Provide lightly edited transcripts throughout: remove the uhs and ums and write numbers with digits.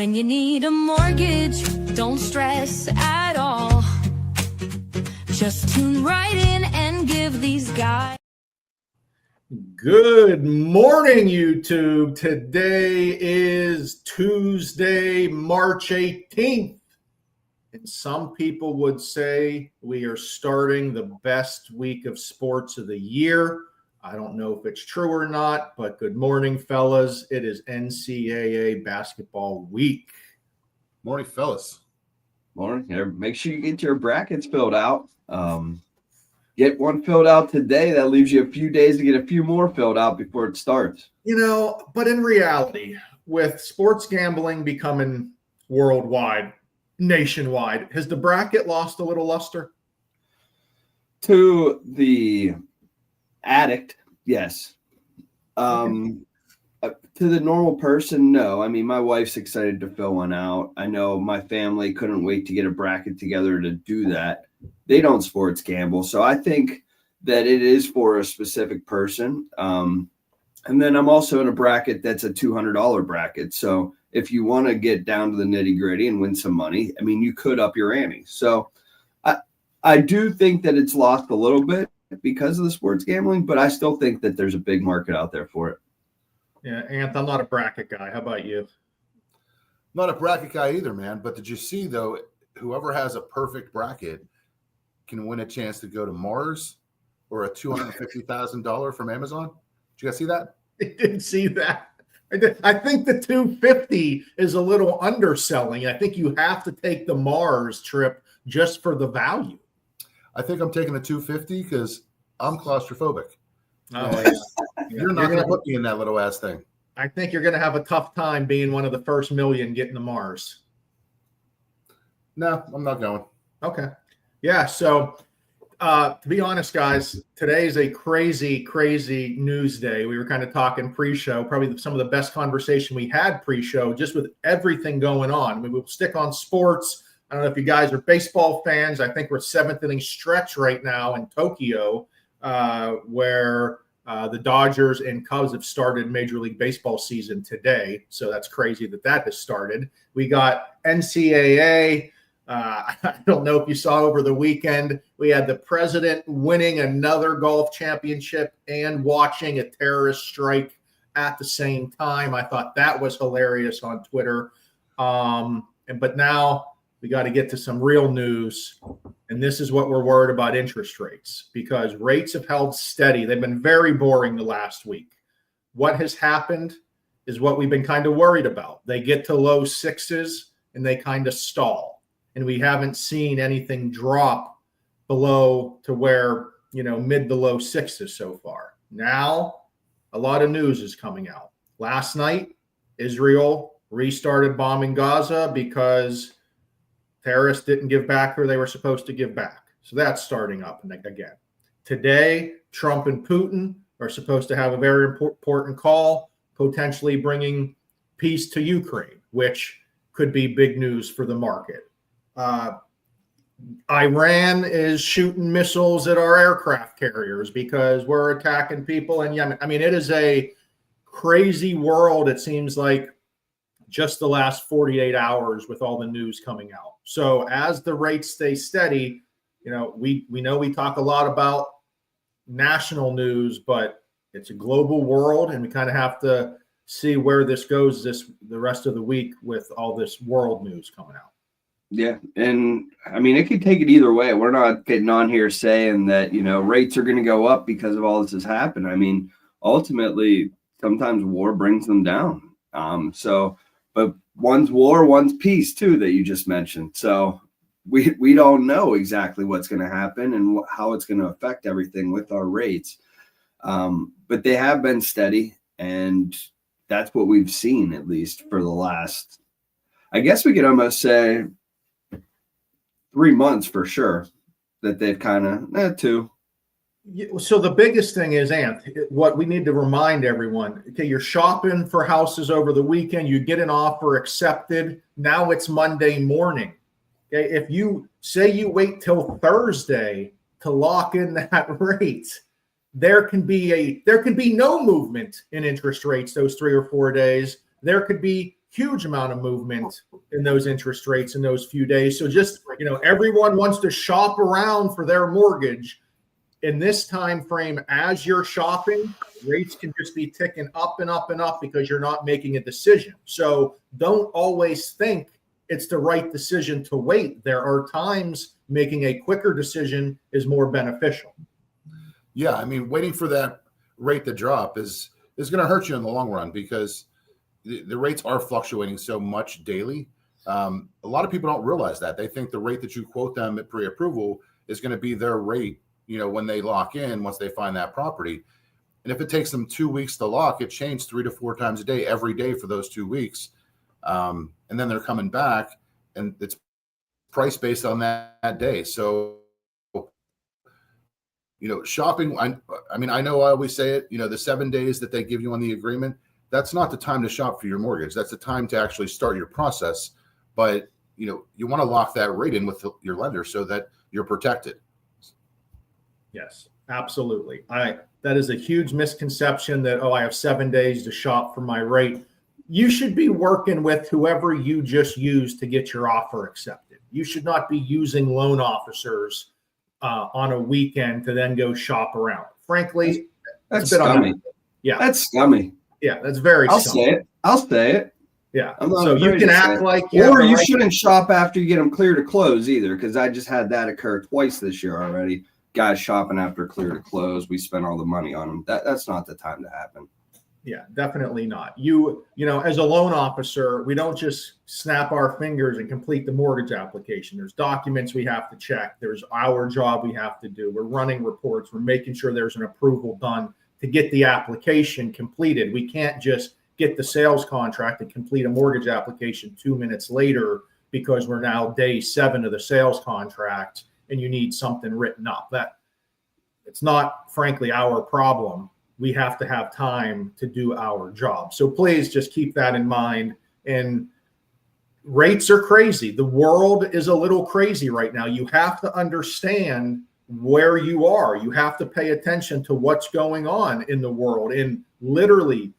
When you need a mortgage, don't stress at all. Just tune right in and give these guys. Good morning, YouTube. Today is Tuesday, March 18th. And some people would say we are starting the best week of sports of the year. I don't know if it's true or not, but good morning, fellas. It is NCAA basketball week. Morning, fellas. Morning. Make sure you get your brackets filled out. Get one filled out today. That leaves you a few days to get a few more filled out before it starts. You know, but in reality, with sports gambling becoming worldwide, nationwide, has the bracket lost a little luster? To the addict, yes. To the normal person, no. I mean, my wife's excited to fill one out. I know my family couldn't wait to get a bracket together to do that. They don't sports gamble. So I think that it is for a specific person. And then I'm also in a bracket that's a $200 bracket. So if you want to get down to the nitty gritty and win some money, I mean, you could up your ante. So I do think that it's lost a little bit because of the sports gambling, but I still think that there's a big market out there for it. Yeah, Anth, I'm not a bracket guy. How about you? Not a bracket guy either, man. But did you see, though, whoever has a perfect bracket can win a chance to go to Mars or a $250,000 from Amazon? Did you guys see that? I didn't see that. I think the 250 is a little underselling. I think you have to take the Mars trip just for the value. I think I'm taking the 250 because I'm claustrophobic. Oh, yeah. You're not going to put me in that little ass thing. I think you're going to have a tough time being one of the first million getting to Mars. No, I'm not going. Okay. Yeah. So to be honest, guys, today is a crazy, crazy news day. We were kind of talking pre-show, probably some of the best conversation we had pre-show, just with everything going on. I mean, we'll stick on sports. I don't know if you guys are baseball fans. I think we're seventh inning stretch right now in Tokyo, where the Dodgers and Cubs have started Major League Baseball season today. So that's crazy that has started. We got NCAA. I don't know if you saw over the weekend, we had the president winning another golf championship and watching a terrorist strike at the same time. I thought that was hilarious on Twitter. But now we got to get to some real news. And this is what we're worried about: interest rates, because rates have held steady. They've been very boring the last week. What has happened is what we've been kind of worried about. They get to low sixes and they kind of stall. And we haven't seen anything drop below to where, mid to low sixes so far. Now, a lot of news is coming out. Last night, Israel restarted bombing Gaza because terrorists didn't give back who they were supposed to give back. So that's starting up again. Today, Trump and Putin are supposed to have a very important call, potentially bringing peace to Ukraine, which could be big news for the market. Iran is shooting missiles at our aircraft carriers because we're attacking people in Yemen. I mean, it is a crazy world, it seems like, just the last 48 hours with all the news coming out. So as the rates stay steady, we know we talk a lot about national news, but it's a global world, and we kind of have to see where this goes the rest of the week with all this world news coming out. Yeah. And I mean, it could take it either way. We're not getting on here saying that, rates are going to go up because of all this has happened. I mean, ultimately, sometimes war brings them down. But one's war, one's peace too, that you just mentioned. So we don't know exactly what's going to happen and how it's going to affect everything with our rates. But they have been steady, and that's what we've seen, at least for the last, I guess we could almost say 3 months for sure, that they've kind of, 2. So the biggest thing is, Anth, what we need to remind everyone, okay, you're shopping for houses over the weekend, you get an offer accepted, now it's Monday morning. Okay, if you say you wait till Thursday to lock in that rate, there can be no movement in interest rates those 3 or 4 days. There could be huge amount of movement in those interest rates in those few days. So just, everyone wants to shop around for their mortgage. In this time frame, as you're shopping, rates can just be ticking up and up and up because you're not making a decision. So don't always think it's the right decision to wait. There are times making a quicker decision is more beneficial. Yeah, I mean, waiting for that rate to drop is going to hurt you in the long run because the rates are fluctuating so much daily. A lot of people don't realize that. They think the rate that you quote them at pre-approval is going to be their rate, when they lock in, once they find that property. And if it takes them 2 weeks to lock, it changes 3 to 4 times a day, every day for those 2 weeks. And then they're coming back and it's price based on that day. So, shopping, I mean, I know I always say it, the 7 days that they give you on the agreement, that's not the time to shop for your mortgage. That's the time to actually start your process. But, you want to lock that rate in with your lender so that you're protected. Yes, absolutely. That is a huge misconception that, I have 7 days to shop for my rate. You should be working with whoever you just used to get your offer accepted. You should not be using loan officers on a weekend to then go shop around. Frankly, that's scummy. Yeah, that's scummy. Yeah, that's very scummy. I'll say it. Yeah. So you can act like you shouldn't shop after you get them clear to close either, because I just had that occur twice this year already. Guys shopping after clear to close. We spent all the money on them. That's not the time to happen. Yeah, definitely not. You know, as a loan officer, we don't just snap our fingers and complete the mortgage application. There's documents we have to check. There's our job we have to do. We're running reports. We're making sure there's an approval done to get the application completed. We can't just get the sales contract and complete a mortgage application 2 minutes later because we're now day 7 of the sales contract and you need something written up. That it's not, frankly, our problem. We have to have time to do our job. So please just keep that in mind. And rates are crazy. The world is a little crazy right now. You have to understand where you are. You have to pay attention to what's going on in the world. And literally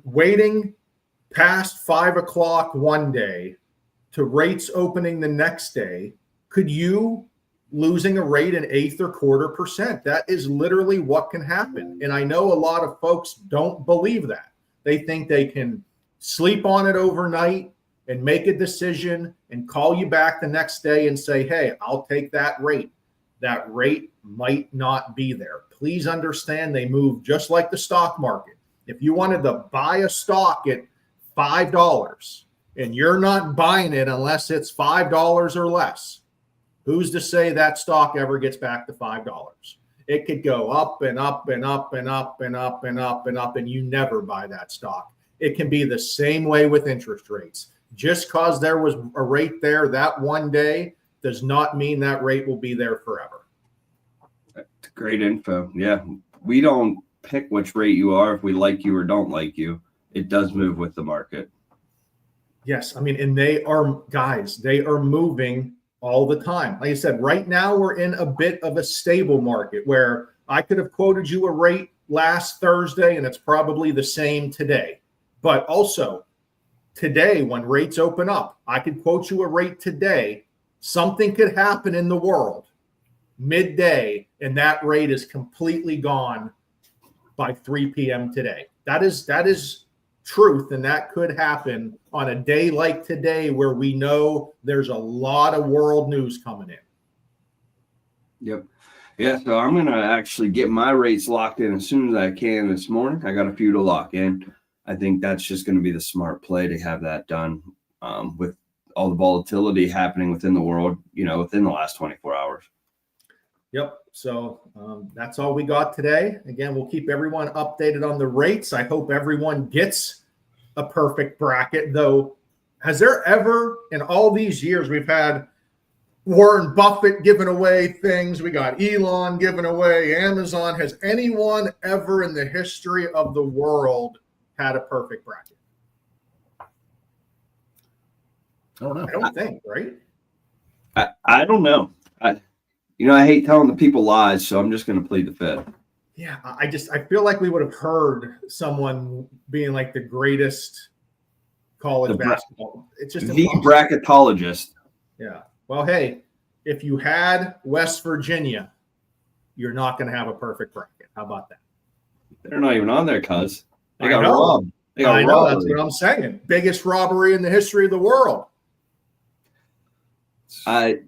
waiting past 5 o'clock one day to rates opening the next day, could you losing a rate an 1/8 or 1/4%? That is literally what can happen. And I know a lot of folks don't believe that. They think they can sleep on it overnight and make a decision and call you back the next day and say, hey, I'll take that rate. That rate might not be there. Please understand they move just like the stock market. If you wanted to buy a stock at $5 and you're not buying it unless it's $5 or less, who's to say that stock ever gets back to $5? It could go up and up and up and up and up and up and up, and you never buy that stock. It can be the same way with interest rates. Just because there was a rate there that one day does not mean that rate will be there forever. That's great info. Yeah. We don't pick which rate you are if we like you or don't like you. It does move with the market. Yes. I mean, and they are moving all the time. Like I said, right now we're in a bit of a stable market where I could have quoted you a rate last Thursday and it's probably the same today. But also today, when rates open up, I could quote you a rate today. Something could happen in the world midday and that rate is completely gone by 3 p.m. today. That is truth, and that could happen on a day like today where we know there's a lot of world news coming in. Yep. Yeah, so I'm going to actually get my rates locked in as soon as I can this morning. I got a few to lock in. I think that's just going to be the smart play to have that done with all the volatility happening within the world, within the last 24 hours. Yep. So that's all we got today. Again, we'll keep everyone updated on the rates. I hope everyone gets a perfect bracket, though. Has there ever, in all these years, we've had Warren Buffett giving away things. We got Elon giving away Amazon. Has anyone ever in the history of the world had a perfect bracket? I don't know. I don't think, right? I don't know. I hate telling the people lies, so I'm just going to plead the fifth. Yeah, I feel like we would have heard someone being like the greatest college The basketball. It's just The impossible. bracketologist. Yeah. Well, hey, if you had West Virginia, you're not going to have a perfect bracket. How about that? They're not even on there, cuz. They I got know. robbed. They got I know. That's robbery. what I'm saying. Biggest robbery in the history of the world. I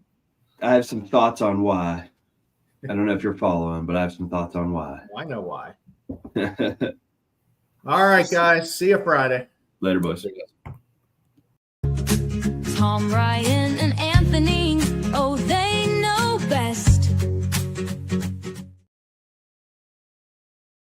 have some thoughts on why. I don't know if you're following, but I have some thoughts on why. I know why. All right, guys. See you Friday. Later, boys. Tom, Ryan, and Anthony